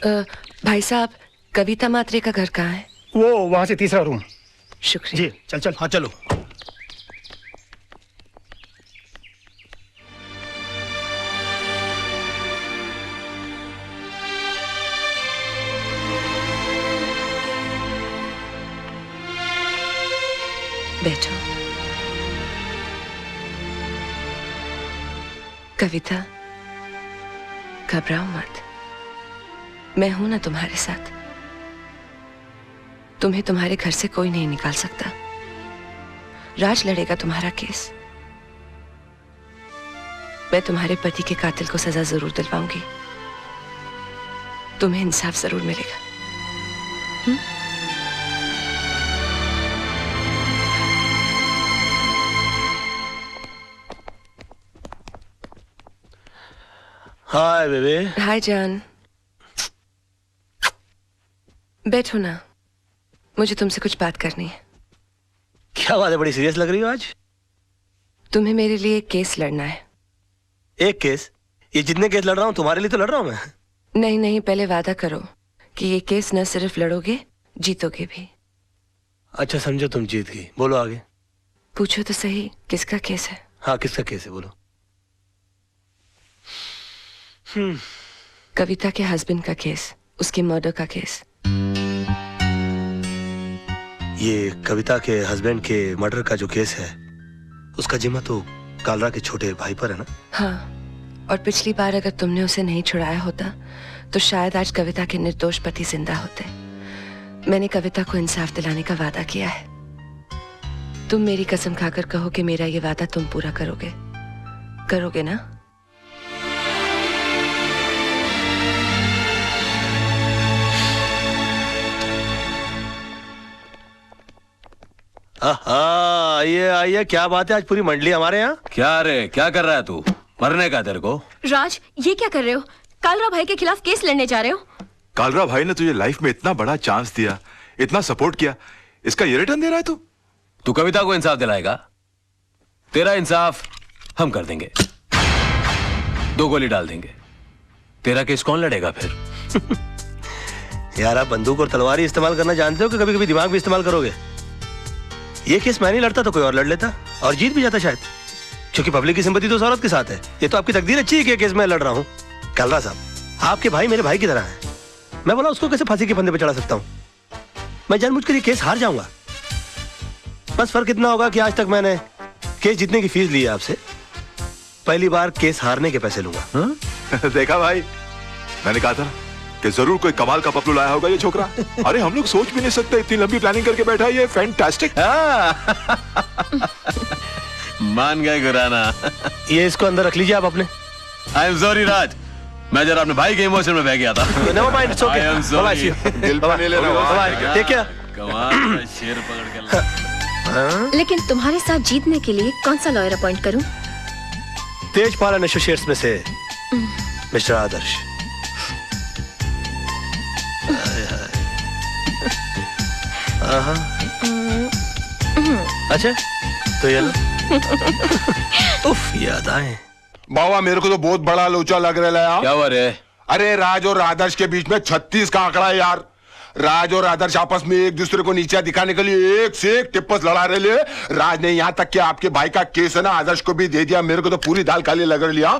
भाई साहब, कविता मात्रे का घर कहाँ है? वो वहां से तीसरा रूम। शुक्रिया। जी चल चल। हाँ चलो। बैठो। कविता, घबराओ मत, मैं हूं ना तुम्हारे साथ। तुम्हें तुम्हारे घर से कोई नहीं निकाल सकता। राज लड़ेगा तुम्हारा केस। मैं तुम्हारे पति के कातिल को सजा जरूर दिलवाऊंगी। तुम्हें इंसाफ जरूर मिलेगा। हाय बेबे। हाय जान। बैठो ना, मुझे तुमसे कुछ बात करनी है। क्या बात है, बड़ी सीरियस लग रही हो आज। तुम्हें मेरे लिए एक केस लड़ना है। एक केस? ये जितने केस लड़ रहा हूँ तुम्हारे लिए तो लड़ रहा हूँ मैं। नहीं नहीं, पहले वादा करो कि ये केस न सिर्फ लड़ोगे, जीतोगे भी। अच्छा समझो तुम जीत गई। बोलो आगे। पूछो तो सही, किसका केस है? हाँ किसका केस है, बोलो। कविता के हस्बैंड का केस, उसके मर्डर का केस। ये कविता के हस्बैंड के मर्डर का जो केस है, उसका जिम्मा तो कालरा के छोटे भाई पर है ना? हाँ, और पिछली बार अगर तुमने उसे नहीं छुड़ाया होता तो शायद आज कविता के निर्दोष पति जिंदा होते। मैंने कविता को इंसाफ दिलाने का वादा किया है। तुम मेरी कसम खाकर कहो कि मेरा ये वादा तुम पूरा करोगे। करोगे ना? आइए आइए, क्या बात है, आज पूरी मंडली हमारे यहाँ। क्या रे, क्या कर रहा है तू? मरने का तेरे को? राज, ये क्या कर रहे हो? कालरा भाई के खिलाफ केस लड़ने जा रहे हो? कालरा भाई ने तुझे लाइफ में इतना बड़ा चांस दिया, इतना सपोर्ट किया, इसका ये रिटर्न दे रहा है तू? तू कविता को इंसाफ दिलाएगा? तेरा इंसाफ हम कर देंगे। 2 गोली डाल देंगे। तेरा केस कौन लड़ेगा फिर? यार आप बंदूक और तलवार ही इस्तेमाल करना जानते हो कि कभी कभी दिमाग भी इस्तेमाल करोगे? ये केस मैं नहीं लड़ता तो कोई और लड़ लेता और जीत भी जाता शायद, क्योंकि पब्लिक की सिंपैथी तो उस औरत के साथ है। ये तो आपकी तकदीर अच्छी है कि केस मैं लड़ रहा हूँ। कालरा साहब, आपके भाई मेरे भाई की तरह है। मैं बोला उसको कैसे फांसी के फंदे पे चढ़ा सकता हूँ? मैं जानबूझकर ये केस हार जाऊंगा। बस फर्क इतना होगा कि आज तक मैंने केस जीतने की फीस ली है आपसे, पहली बार केस हारने के पैसे लूंगा। देखा भाई, मैंने कहा था कि जरूर कोई कमाल का पपलू लाया होगा ये छोकरा। अरे हम लोग सोच भी नहीं सकते, इतनी लंबी प्लानिंग करके बैठा है ये। फैंटास्टिक। मान गए गुराना। ये इसको अंदर रख लीजिए आप अपने। आई एम सॉरी राज, मैं जरा अपने भाई के इमोशन में बह गया था। Never mind, it's okay. I am sorry. दिल पे नहीं ले रहा। ठीक है। कमाल का शेर पकड़ के ला। लेकिन तुम्हारे साथ जीतने के लिए कौन सा लॉयर अपॉइंट करूं? तेजपाल एसोसिएट्स में से मिस्टर आदर्श। अच्छा तो ये लो। उफ, याद आए। बाबा मेरे को तो बहुत बड़ा लोचा लग रहा है यार। क्या हुआ रे? अरे राज और आदर्श के बीच में 36 का आंकड़ा है यार। राज और आदर्श आपस में एक दूसरे को नीचा दिखाने के लिए एक से एक टिप्पस लड़ा रहे। राज ने यहाँ तक कि आपके भाई का केस है ना आदर्श को भी दे दिया। मेरे को तो पूरी दाल काली लग रही है।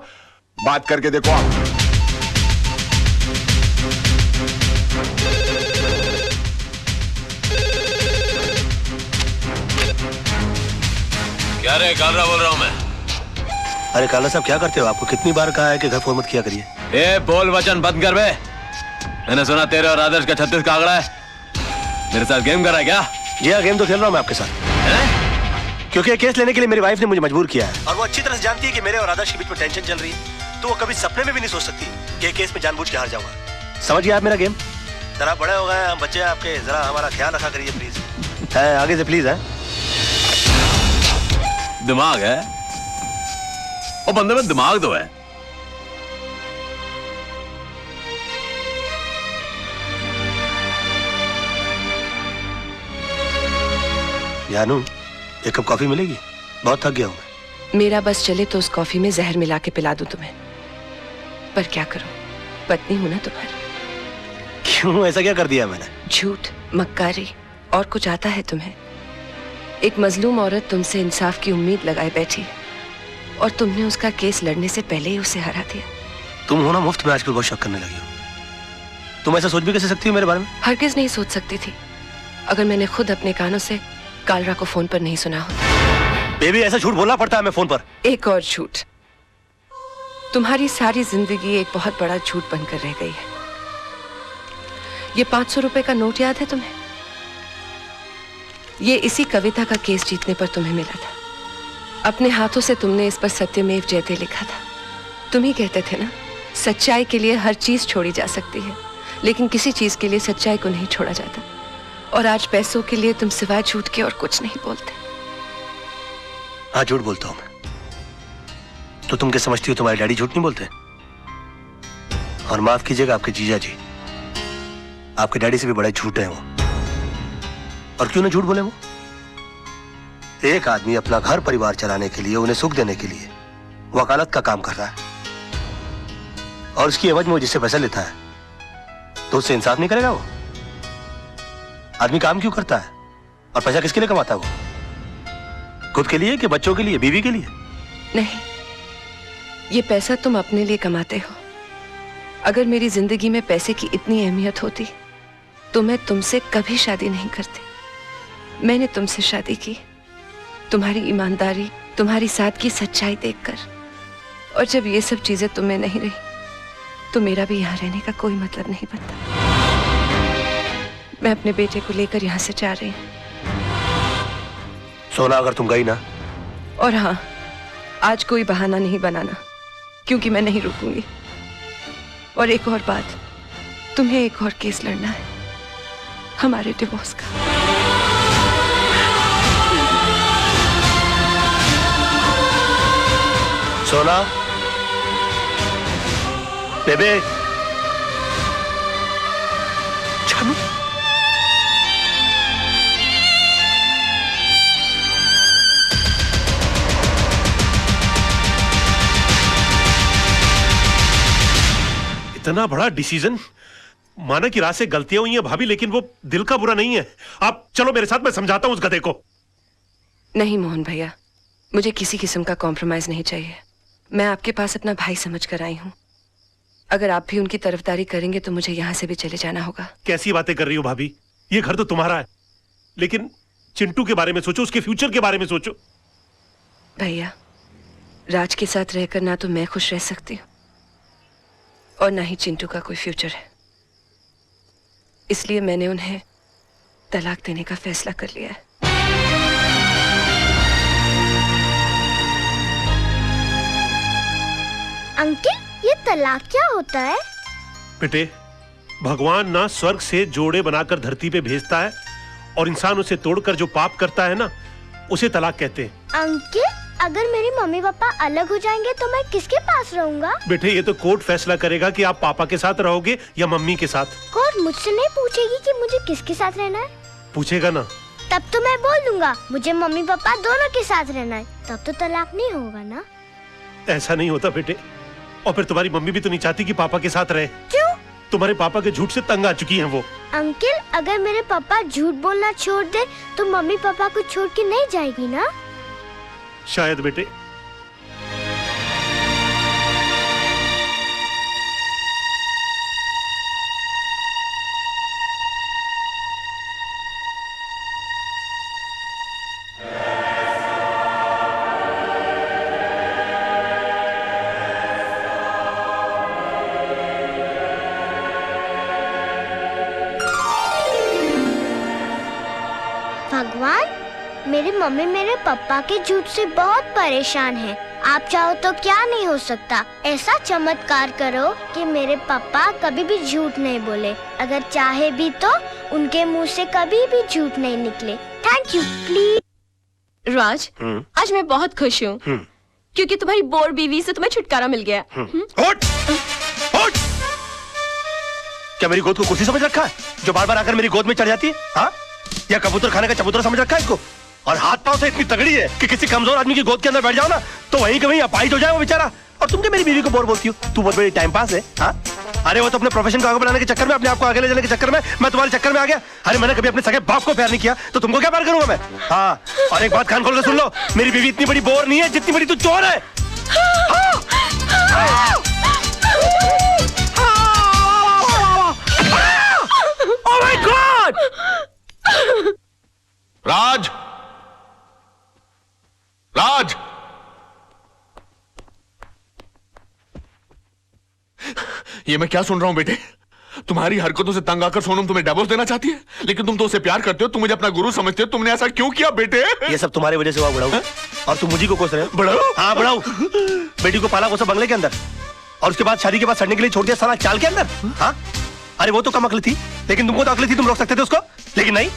बात करके देखो आप। क्या रे, कालरा बोल रहा हूँ मैं। अरे काला साहब क्या करते हो? आपको कितनी बार कहा है कि घर फोन मत किया करिए। ए बोल वचन बंद कर बे। मैंने सुना तेरे और आदर्श का 36 का आंकड़ा है। मेरे साथ गेम कर रहा है क्या? जी हाँ, गेम तो खेल रहा हूँ मैं आपके साथ। क्योंकि केस लेने के लिए मेरी वाइफ ने मुझे मजबूर किया है और वो अच्छी तरह से जानती है कि मेरे और आदर्श के बीच में टेंशन चल रही है, तो वो कभी सपने में भी नहीं सोच सकती कि केस में जानबूझ के हार जाऊंगा। समझ गया आप मेरा गेम? जरा बड़े हो गए हम बच्चे आपके, जरा हमारा ख्याल रखा करिए प्लीज। है आगे से प्लीज। है दिमाग है वो बंदे में, दिमाग तो है। जानू, एक कप कॉफी मिलेगी? बहुत थक गया हूं मैं। मेरा बस चले तो उस कॉफी में जहर मिला के पिला दूं तुम्हें, पर क्या करूं, पत्नी हूं ना तुम्हारी। क्यों, ऐसा क्या कर दिया मैंने? झूठ, मक्कारी और कुछ आता है तुम्हें? एक मजलूम औरत तुमसे इंसाफ की उम्मीद लगाए बैठी है और तुमने उसका केस लड़ने से पहले ही उसे हरा दिया। तुम हो ना मुफ्त में आजकल बहुत शक करने लगी हो। तुम ऐसा सोच भी कैसे सकती हो मेरे बारे में? हरगिज नहीं सोच सकती थी अगर मैंने खुद अपने कानों से कालरा को फोन पर नहीं सुना होता। बेबी, ऐसा झूठ बोलना पड़ता है मैं फोन पर? एक और झूठ। तुम्हारी सारी जिंदगी एक बहुत बड़ा झूठ बनकर रह गई है। ये 500 रुपए का नोट याद है तुम्हें? ये इसी कविता का केस जीतने पर तुम्हें मिला था। अपने हाथों से तुमने इस पर सत्यमेव जयते लिखा था। तुम ही कहते थे ना, सच्चाई के लिए हर चीज छोड़ी जा सकती है, लेकिन किसी चीज के लिए सच्चाई को नहीं छोड़ा जाता। और आज पैसों के लिए तुम सिवाय झूठ के और कुछ नहीं बोलते। हाँ, झूठ बोलता हूं मैं। तो तुम क्या समझती हो तुम्हारे डैडी झूठ नहीं बोलते? और माफ कीजिएगा, आपके जीजा जी आपके डैडी से भी बड़े झूठ हैं वो। और क्यों ना झूठ बोले वो? एक आदमी अपना घर परिवार चलाने के लिए, उन्हें सुख देने के लिए वकालत का काम कर रहा है और उसकी एवज में वो जिससे पैसा लेता है तो उससे इंसाफ नहीं करेगा वो? आदमी काम क्यों करता है और पैसा किसके लिए कमाता है वो? खुद के लिए कि बच्चों के लिए, बीवी के लिए? नहीं, ये पैसा तुम अपने लिए कमाते हो। अगर मेरी जिंदगी में पैसे की इतनी अहमियत होती तो मैं तुमसे कभी शादी नहीं करती। मैंने तुमसे शादी की तुम्हारी ईमानदारी, तुम्हारी सादगी, सच्चाई देखकर। और जब ये सब चीजें तुम्हें नहीं रही तो मेरा भी यहाँ रहने का कोई मतलब नहीं बनता। मैं अपने बेटे को लेकर यहाँ से जा रही हूँ। सोना, अगर तुम गई ना। और हाँ, आज कोई बहाना नहीं बनाना, क्योंकि मैं नहीं रुकूंगी। और एक और बात, तुम्हें एक और केस लड़ना है, हमारे डिवोर्स का। सोना, बेबे, जानू, इतना बड़ा डिसीजन। माना कि रात से गलतियां हुई हैं भाभी, लेकिन वो दिल का बुरा नहीं है। आप चलो मेरे साथ, मैं समझाता हूं उस गधे को। नहीं मोहन भैया, मुझे किसी किस्म का कॉम्प्रोमाइज नहीं चाहिए। मैं आपके पास अपना भाई समझ कर आई हूँ। अगर आप भी उनकी तरफदारी करेंगे तो मुझे यहाँ से भी चले जाना होगा। कैसी बातें कर रही हो भाभी? ये घर तो तुम्हारा है, लेकिन चिंटू के बारे में सोचो, उसके फ्यूचर के बारे में सोचो। भैया, राज के साथ रहकर ना तो मैं खुश रह सकती हूँ और ना ही चिंटू का कोई फ्यूचर है। इसलिए मैंने उन्हें तलाक देने का फैसला कर लिया है। अंकल, ये तलाक क्या होता है? बेटे, भगवान ना स्वर्ग से जोड़े बनाकर धरती पे भेजता है और इंसान उसे तोड़कर जो पाप करता है ना, उसे तलाक कहते हैं। अंकल, अगर मेरे मम्मी पापा अलग हो जाएंगे तो मैं किसके पास रहूंगा? बेटे, ये तो कोर्ट फैसला करेगा कि आप पापा के साथ रहोगे या मम्मी के साथ। कोर्ट मुझसे नहीं पूछेगी कि मुझे किसके साथ रहना है? पूछेगा ना। तब तो मैं बोल दूंगा मुझे मम्मी पापा दोनों के साथ रहना है। तब तो तलाक नहीं होगा ना? ऐसा नहीं होता बेटे। और फिर तुम्हारी मम्मी भी तो नहीं चाहती कि पापा के साथ रहे। क्यों? तुम्हारे पापा के झूठ से तंग आ चुकी हैं वो। अंकल, अगर मेरे पापा झूठ बोलना छोड़ दे तो मम्मी पापा को छोड़ के नहीं जाएगी ना? शायद बेटे। भगवान, मेरी मम्मी मेरे पापा के झूठ से बहुत परेशान है। आप चाहो तो क्या नहीं हो सकता। ऐसा चमत्कार करो कि मेरे पापा कभी भी झूठ नहीं बोले। अगर चाहे भी तो उनके मुंह से कभी भी झूठ नहीं निकले। Thank you, please. राज, आज मैं बहुत खुश हूँ क्योंकि तुम्हारी बोर बीवी से तुम्हें छुटकारा मिल गया। उठ! उठ! क्या मेरी गोद को कुर्सी समझ रखा है जो बार बार आकर मेरी गोद में चढ़ जाती है? हाँ? या कबूतर खाने का चबूतरा समझ रखा है इसको? और हाथ पांव से इतनी तगड़ी है कि किसी कमजोर आदमी की गोद के अंदर बैठ जाओ ना तो वहीं के वहीं अपाहिज हो जाए वो बेचारा। और तुम क्या मेरी बीवी को बोर बोलती हो? तू बहुत बड़ी टाइम पास है। हाँ, अरे वो तो अपने प्रोफेशन को आगे बढ़ाने के चक्कर में, अपने आप को आगे ले जाने के चक्कर में मैं तुम्हारे चक्कर में आ गया। अरे मैंने कभी अपने सगे बाप को प्यार नहीं किया तो तुमको क्या प्यार करूंगा मैं? हाँ, और एक बात कान खोल के सुन लो, मेरी बीवी इतनी बड़ी बोर नहीं है जितनी बड़ी तू चोर है। Oh my God! राज, राज, ये मैं क्या सुन रहा हूं बेटे? तुम्हारी हरकतों से तंग आकर सोनम तुम्हें डिवोर्स देना चाहती है, लेकिन तुम तो उसे प्यार करते हो, तुम मुझे अपना गुरु समझते हो। तुमने ऐसा क्यों किया बेटे? ये सब तुम्हारी वजह से हुआ बुढ़ाऊ, और तुम मुझी को कोस रहे हो। बुढ़ाऊ? हाँ बुढ़ाऊ, बेटी को पाला कोसा बंगले के अंदर, और उसके बाद शादी के बाद सड़ने के लिए छोड़ दिया साला चाल के अंदर। हाँ, अरे वो तो कम अकल थी, लेकिन तुमको तो अकल थी, तुम रोक सकते थे उसको, लेकिन नहीं,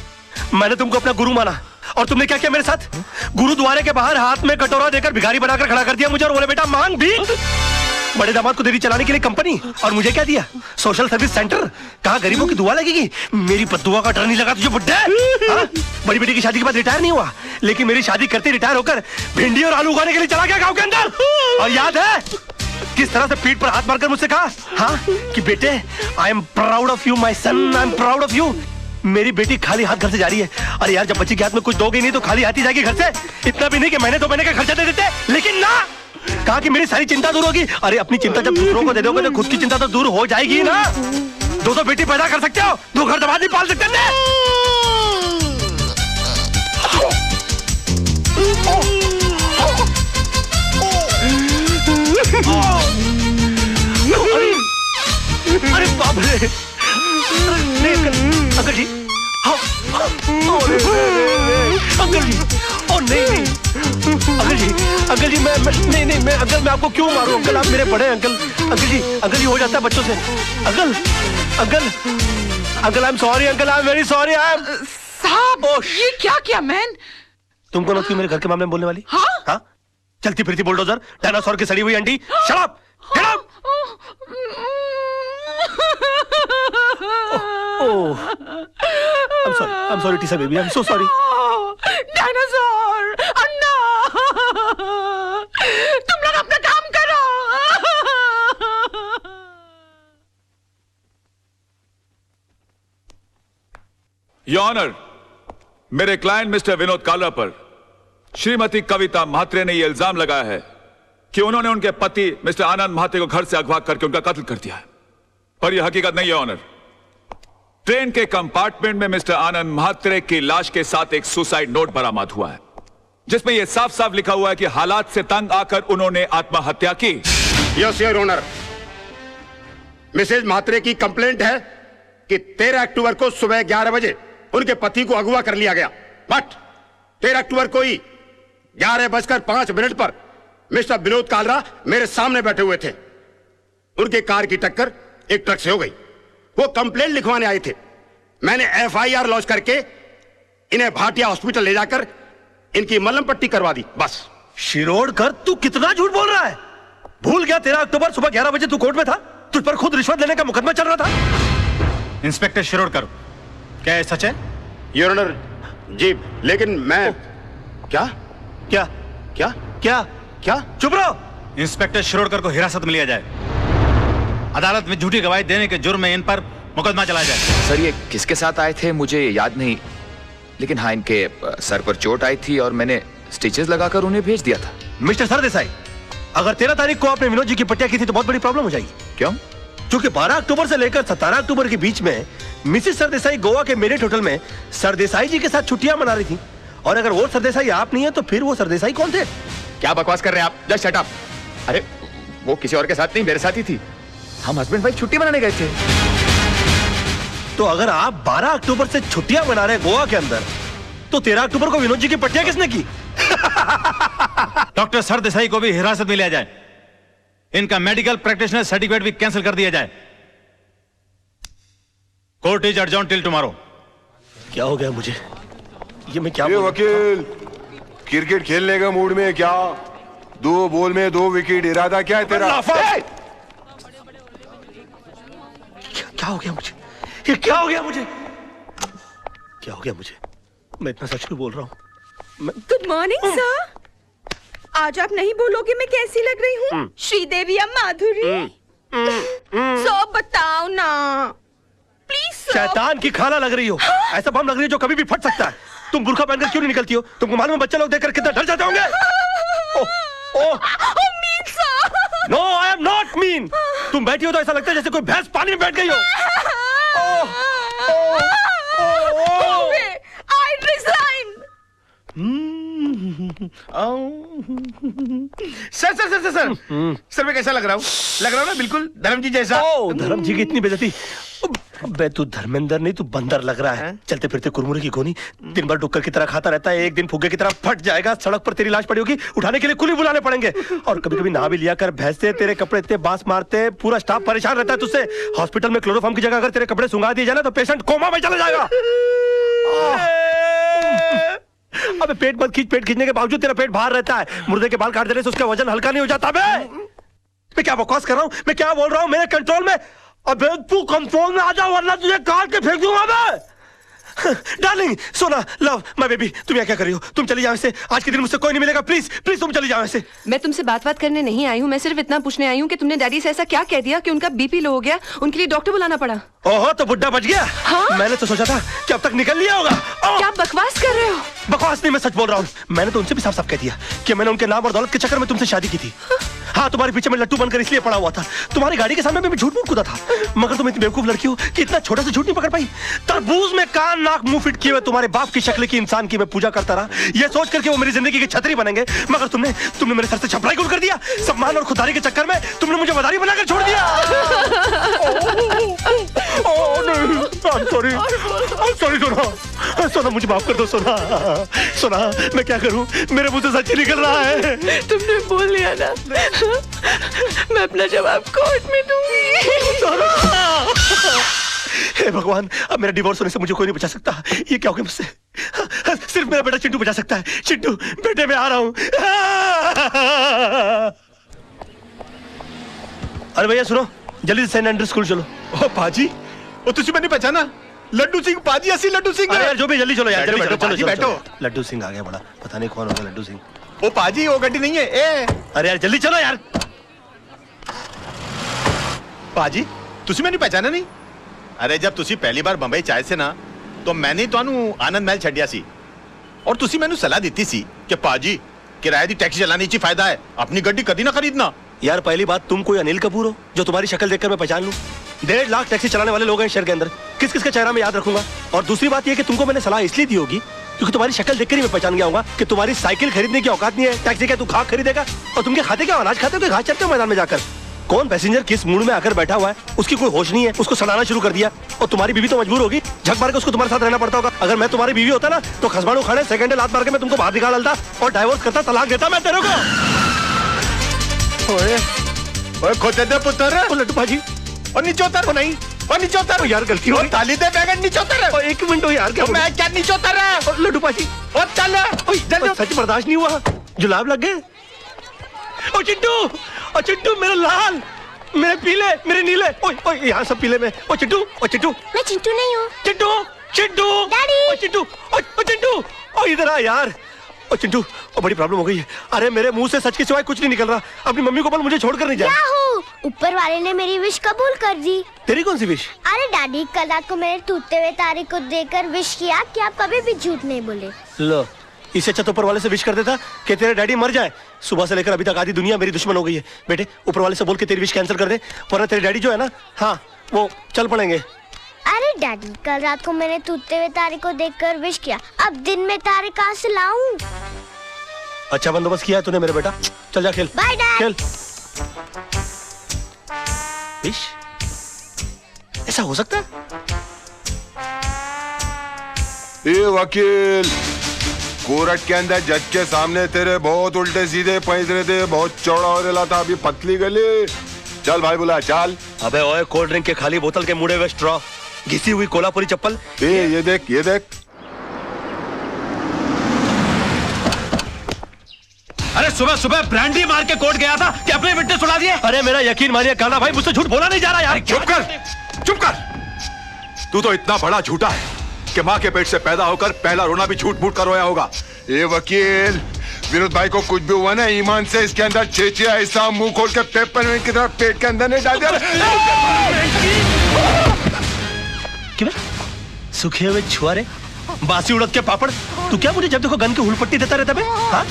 मैंने तुमको अपना गुरु माना। और तुमने क्या किया मेरे साथ? गुरुद्वारे के बाहर हाथ में कटोरा देकर भिखारी बनाकर खड़ा कर दिया मुझे, और बोले बेटा मांग भीख। बड़े दामाद को देरी चलाने के लिए कंपनी, और मुझे क्या दिया? Social service centre. कहाँ गरीबों की दुआ लगेगी? मेरी बद्दुआ का डर नहीं लगा तुझे बुड्ढे? हाँ? बड़ी बेटी की शादी के बाद रिटायर नहीं हुआ, लेकिन मेरी शादी करते रिटायर होकर भिंडी और आलू उगाने के लिए चला गया गांव के अंदर। और याद है किस तरह से पीठ पर हाथ मारकर मुझसे कहा, हाँ, कि बेटे I am proud of you my son, I am proud of you. मेरी बेटी खाली हाथ घर से जा रही है। अरे यार, जब बच्ची के हाथ में कुछ दोगे नहीं तो खाली हाथ ही जाएगी घर से। इतना भी नहीं कि महीने 2 महीने का खर्चा दे देते, लेकिन ना, कहा कि मेरी सारी चिंता दूर होगी। अरे अपनी चिंता जब दूसरों को दे दोगे तो खुद की चिंता तो दूर हो जाएगी ना। 2 बेटी पैदा कर सकते हो, 2 घर दबा नहीं पाल सकते ना। अरे बाप रे, अंकल जी, अंकल जी, ओ नहीं, अंकल जी, मैं अंकल, मैं आपको क्यों मारूं अंकल? आप मेरे बड़े अंकल जी हो जाता है बच्चों से। Uncle I am sorry, uncle I am very sorry. I am साहब, ये क्या किया मैन? तुमको ना मेरे घर के मामले में बोलने वाली? हाँ, चलती फिरती बुलडोजर, डायनासोर की सड़ी हुई अंडी। Shut up, get out. Oh, I'm sorry, Tisa baby. I'm so sorry. Dinosaur, Anna, तुम लोग अपना काम करो। योर ऑनर, मेरे क्लाइंट मिस्टर विनोद कालरा पर श्रीमती कविता म्हात्रे ने यह इल्जाम लगाया है कि उन्होंने उनके पति मिस्टर आनंद म्हात्रे को घर से अगवा करके उनका कत्ल कर दिया है, पर यह हकीकत नहीं है ऑनर। ट्रेन के कंपार्टमेंट में मिस्टर आनंद म्हात्रे की लाश के साथ एक सुसाइड नोट बरामद हुआ है, जिसमें यह साफ साफ लिखा हुआ है कि हालात से तंग आकर उन्होंने आत्महत्या की। Yes your honour, Mrs Mhatre की कंप्लेंट है कि 13 अक्टूबर को सुबह 11 बजे उनके पति को अगवा कर लिया गया, बट 13 अक्टूबर को ही 11:05 पर मिस्टर विनोद कालरा मेरे सामने बैठे हुए थे। उनके कार की टक्कर एक ट्रक से हो गई। वो कंप्लेंट लिखवाने आए थे। मैंने FIR लॉन्च करके इन्हें भाटिया हॉस्पिटल ले जाकर इनकी मलहम पट्टी करवा दी, बस। शिरोडकर, तू कितना झूठ बोल रहा है? भूल गया 13 अक्टूबर सुबह 11 बजे तू कोर्ट में था? तुझ पर खुद रिश्वत लेने का मुकदमा चल रहा था। इंस्पेक्टर शिरोडकर, क्या ये सच है? योर ऑनर, जी, लेकिन मैं क्या क्या क्या क्या क्या चुप रहो। इंस्पेक्टर शिरोडकर को हिरासत में लिया जाए, अदालत में झूठी गवाही देने के जुर्म में इन पर मुकदमा चलाया जाए। सर, ये किसके साथ आए थे मुझे याद नहीं, लेकिन हाँ, इनके सर पर चोट आई थी और मैंने स्टिचेस लगाकर उन्हें भेज दिया था। मिस्टर सरदेसाई, अगर 13 तारीख को आपने विनोद जी की पट्टिया की थी तो बहुत बड़ी प्रॉब्लम हो जाएगी। क्यों? क्योंकि 12 अक्टूबर से लेकर 17 अक्टूबर के बीच में मिसेस सरदेसाई गोवा के मेरिट होटल में सरदेसाई जी के साथ छुट्टियां मना रही थी, और अगर वो सरदेसाई आप नहीं है तो फिर वो सरदेसाई कौन थे? क्या बकवास कर रहे हैं आप? Just shut up. अरे वो किसी और के साथ नहीं, मेरे साथ ही थी। हम हस्बैंड वाइफ छुट्टी मनाने गए थे। तो अगर आप 12 अक्टूबर से छुट्टियां मना रहे गोवा के अंदर, तो 13 अक्टूबर को विनोद जी की पट्टियां किसने की? डॉक्टर सरदेसाई को भी हिरासत में लिया जाए, इनका मेडिकल प्रैक्टिशनर सर्टिफिकेट भी कैंसिल कर दिया जाए। Court is adjourn till tomorrow. क्या हो गया मुझे? ये मैं क्या वकील, क्रिकेट खेलने का मूड में क्या? 2 बॉल में 2 विकेट, इरादा क्या है तेरा? क्या हो गया मुझे? ये क्या हो गया मुझे? क्या हो गया मुझे? मैं इतना सच क्यों बोल रहा हूँ? Good morning sir. आज आप नहीं बोलोगे मैं कैसी लग रही हूँ? श्रीदेवी या माधुरी? सो बताओ ना प्लीज। शैतान की खाला लग रही हो। ऐसा बम लग रही है जो कभी भी फट सकता है। तुम बुर्का पहनकर क्यों नहीं निकलती हो? तुमको मालूम है बच्चे लोग देखकर कितना डर जाते होंगे? No I am not mean. तुम बैठी हो तो ऐसा लगता है जैसे कोई भैंस पानी में बैठ गई हो। I resign. Sir sir sir sir sir मैं कैसा लग रहा हूँ? लग रहा हूँ ना बिल्कुल धर्म जी जैसा। धर्म जी की इतनी बेइज्जती। अबे तू धर्मेंद्र नहीं, तू बंदर लग रहा है। चलते फिरते कुरमुरे की गोनी, दिन भर डुक्कर की तरह खाता रहता है। एक दिन फुग्गे की तरह फट जाएगा, सड़क पर तेरी लाश पड़ी होगी, उठाने के लिए कुली बुलाने पड़ेंगे। और कभी कभी नहा भी लिया कर, भैंसे तेरे कपड़े इतने बांस मारते, पूरा स्टाफ परेशान रहता है तुझसे। हॉस्पिटल में क्लोरोफॉर्म की जगह अगर तेरे कपड़े सुंगा दिए जाए ना तो पेशेंट कोमा में चला जाएगा। अबे पेट मत खींच, पेट खींचने के बावजूद तेरा पेट बाहर रहता है। मुर्दे के बाल काट देने से उसका वजन हल्का नहीं हो जाता। बे मैं क्या बकवास कर रहा हूँ, मैं क्या बोल रहा हूँ, मेरे कंट्रोल में। अबे तू कंट्रोल में आ जा वरना तुझे काट के फेंक दूंगा मैं। डार्लिंग, सोना, लव, माय बेबी, तुम यहाँ क्या कर रही हो? तुम चली जाओ इससे, आज के दिन मुझसे कोई नहीं मिलेगा। प्लीज प्लीज तुम चली जाओ इससे। मैं तुमसे बात करने नहीं आई हूँ, मैं सिर्फ इतना पूछने आई हूँ कि तुमने डैडी से ऐसा क्या कह दिया कि उनका बीपी लो हो गया, उनके लिए डॉक्टर बुलाना पड़ा। ओहो, तो बुड्ढा बच गया। हाँ? मैंने तो सोचा था कि अब तक निकल लिया होगा। क्या बकवास कर रहे हो? बकवास नहीं, मैं सच बोल रहा हूँ। मैंने तो उनसे भी साफ साफ कह दिया कि मैंने उनके नाम और दौलत के चक्कर में तुमसे शादी की थी। हाँ, तुम्हारे पीछे में लट्टू बनकर इसलिए पड़ा हुआ था। तुम्हारी गाड़ी के सामने मैं झूठ मूठ कूदा था, मगर तुम इतनी बेवकूफ लड़की हो कि इतना छोटा सा झूठ नहीं पकड़ पाई। तरबूज में कान नाक मुंह फिट किए हुए तुम्हारे बाप की शक्ल की इंसान की मैं पूजा करता रहा, ये सोच करके वो मेरी जिंदगी की छतरी बनेंगे, मगर तुमने मेरे सर से छपराई गुल कर दिया। सम्मान और खुदारी के चक्कर में तुमने मुझे मदारी बनाकर छोड़ दिया। सॉरी सोना, सोना मुझे माफ कर दो सोना। सोना मैं क्या करूं, मेरे मुंह से सच ही निकल रहा है। तुमने बोल लिया ना, मैं अपना जवाब कोर्ट में दूंगी। हे भगवान, अब मेरा डिवोर्स होने से मुझे कोई नहीं बचा सकता। ये क्या हो गया मुझसे? सिर्फ मेरा बेटा चिंटू बचा सकता है। चिंटू बेटे, मैं आ रहा हूं। अरे भैया सुनो, जल्दी से सेंट एंड्रू स्कूल चलो। ओ पाजी, ओ तुझे मैंने पहचाना? लड्डू सिंह पाजी, असली लड्डू सिंह। अरे यार जो भी, जल्दी चलो यार, बैठो, चलो बैठो। लड्डू सिंह आ गया बड़ा, पता नहीं कौन होगा लड्डू सिंह। ओ पाजी, वो गड्डी नहीं है। ए अरे यार जल्दी चलो यार। पाजी, तुझे मैंने पहचाना नहीं? अरे जब तुसी पहली बार बंबई चाहे से ना, तो मैंने ਤੁਹਾਨੂੰ आनंद महल छड़िया सी और तुसी मैंने सलाह दी सी कि पाजी किराए दी टैक्सी चलाने ची फायदा है, अपनी गड्डी कभी ना खरीदना। यार पहली बात, तुम कोई अनिल कपूर हो जो तुम्हारी शक्ल देखकर मैं पहचान लूं? 1.5 लाख टैक्सी चलाने वाले लोग हैं शहर के अंदर, किस किस का चेहरा मैं याद रखूंगा? और दूसरी बात यह कि तुमको मैंने सलाह इसलिए दी होगी क्योंकि तुम्हारी शक्ल देखकर ही मैं पहचान गया होगा कि तुम्हारी साइकिल खरीदने की औकात नहीं है। टैक्सी क्या तू खाक खरीदेगा? और तुम क्या खाते, क्या अनाज खाते हो, घास चरते हो मैदान में जाकर? कौन पैसेंजर किस मूड में आकर बैठा हुआ है, उसकी कोई होश नहीं है, उसको सड़ाना शुरू कर दिया। और तुम्हारी बीवी तो मजबूर होगी, झक मार के उसको तुम्हारे साथ रहना पड़ता होगा। अगर मैं तुम्हारी बीवी होता ना तो खसबाड़ू खाने सेकंड लात मार के मैं तुमको बाहर निकाल डालता और डाइवोर्स करता, तलाक देता मैं तेरे को। ओए खोते दे पुत्र। ओ लड्डू भाजी, और नीचे उतर। ओ नहीं, और नीचे उतर। यार गलती हो गई। ताली दे बैगन, नीचे उतर। एक मिनट हो यार, क्या मैं क्या नीचे उतर रहा है? लड्डू भाजी, और चल जल्दी। सच बर्दाश्त नहीं हुआ, जुलाब लग गए। ओ चिंटू, ओ चिंटू, मेरे लाल, मेरे पीले, मेरे नीले, ओए ओए यहाँ सब पीले में। ओ चिंटू, ओ चिंटू। मैं चिंटू नहीं हूँ। चिंटू, चिंटू, डैडी। ओ चिंटू, ओ चिंटू, ओ इधर आ यार। ओ चिंटू, ओ बड़ी प्रॉब्लम हो गई है। अरे मेरे मुंह से सच के सिवाय कुछ नहीं निकल रहा। अपनी मम्मी को बोल मुझे छोड़कर नहीं जाए। ऊपर वाले ने मेरी विश कबूल कर दी। तेरी कौन सी विश? अरे डैडी, कल रात को मैंने टूटते हुए तारे को देखकर विश किया कि आप कभी भी झूठ नहीं बोले। लो, इससे अच्छा तो ऊपर वाले से विश कर देता कि तेरे डैडी मर जाए। सुबह से लेकर अभी तक आधी दुनिया मेरी दुश्मन हो गई है। बेटे ऊपर वाले से बोल के तेरी विश कैंसिल कर दे, वरना तेरे डैडी जो है ना, हाँ वो चल पड़ेंगे। अरे डैडी, कल रात को मैंने टूटते हुए तारे को देखकर विश किया, अब दिन में तारे कहाँ से लाऊं? अच्छा बंदोबस्त किया है तूने मेरे बेटा, चल जा खेल। Bye dad. खेल। विश? ऐसा हो सकता है? ए वकील, कोर्ट के अंदर जज के सामने तेरे बहुत उल्टे सीधे पैंतरे थे, बहुत चौड़ा हो रहा था, अभी पतली गली। चल भाई बुला, चल। अबे ओए, कोल्ड ड्रिंक के खाली बोतल के मुड़े हुए स्ट्रॉ, घिसी हुई कोल्हापुरी चप्पल। ये देख, ये देख। अरे सुबह सुबह ब्रांडी मार के कोर्ट गया था कि अपने विटनेस उड़ा दिए। अरे मेरा यकीन मानिए काना भाई, मुझसे झूठ बोला नहीं जा रहा यार। चुप कर, चुप कर। तू तो इतना बड़ा झूठा है कि माँ के पेट से पैदा होकर पहला रोना भी झूठ मूठ कर रोया होगा। ए वकील, विनोद भाई को कुछ भी हुआ ना, ईमान से इसके अंदर चेचे ऐसा मुंह खोल के पेपर की तरह पेट के अंदर नहीं डाल दिया। क्यों सूखे हुए छुआरे, बासी उड़द के पापड़, तू क्या मुझे जब देखो गन की हुलपट्टी देता रहता बे? हाँ?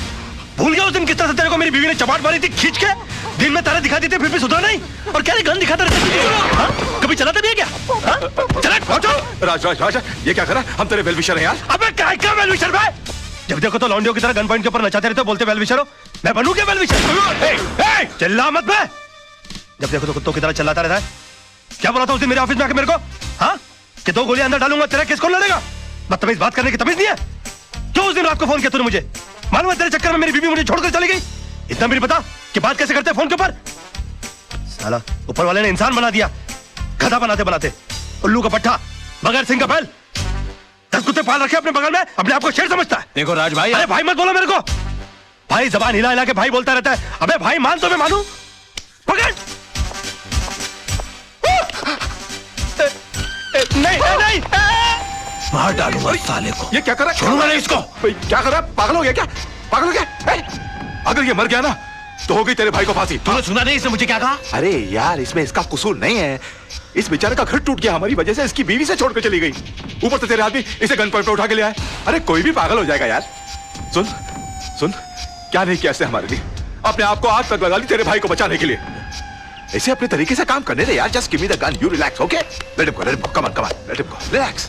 भूल गया उस दिन किस तरह से तेरे को मेरी बीवी ने चपाट मारी थी खींच के? दिन में तारे दिखाती थी फिर भी सुधरा नहीं, और क्या गन दिखाता रहता? हाँ? कभी चलाता भी है क्या? हाँ? चला पहुंचो। राज राज राज, ये क्या करा? हम तेरे वेलविशर हैं यार। अबे क्या वेलविशर भाई? जब देखो तो लौंडियों की तरह गन पॉइंट के ऊपर नचाते रहते हो, बोलते वेलविशर हो। मैं बनूं क्या वेलविशर? चिल्ला मत बे। जब देखो तो कुत्तों की तरह चिल्लाता रहता है। क्या बोला था उस दिन मेरे ऑफिस में आके मेरे को? हाँ? कि 2 गोलियां अंदर डालूंगा, तेरा केस कौन लड़ेगा? बदतमीज बात करने की तमीज नहीं है? क्यों उस दिन रात को फोन किया तूने मुझे? मालूम है तेरे चक्कर में मेरी बीवी मुझे छोड़कर चली गई। इतना भी नहीं पता कि बात कैसे करते हैं फोन के ऊपर? साला ऊपर वाले ने इंसान बना दिया, गधा बनाते बनाते। उल्लू का पट्टा, बगैर सिंह का बैल। 10 कुत्ते पाल रखे अपने बगल में, अपने आप को शेर समझता है। देखो राज भाई, अरे भाई मत बोलो मेरे को। भाई जबान हिला हिला के भाई बोलता रहता है। अबे भाई मान तो मैं मानू। पकड़। नहीं मार डालूंगा साले को। ये क्या कर रहा है? छोड़ूंगा नहीं इसको। क्या कर रहा है? पागल हो गया क्या? पागल हो गया? अगर ये मर गया ना तो होगी तेरे भाई को फांसी। तूने सुना नहीं इसने मुझे क्या कहा? अरे यार, इसमें इसका कसूर नहीं है। इस बेचारे का घर टूट गया हमारी वजह से, इसकी बीवी से छोड़ के चली गई। ऊपर से तेरे आदमी इसे गन पॉइंट पे उठा के ले आए। अरे कोई भी पागल हो जाएगा यार। सुन सुन, क्या नहीं किया इसने हमारे लिए? अपने आप को आग तक लगा ली तेरे भाई को बचाने के लिए। ऐसे अपने तरीके से काम करने दे यार। Just give me the gun, you relax, okay? Let him go, come on, let him go, relax.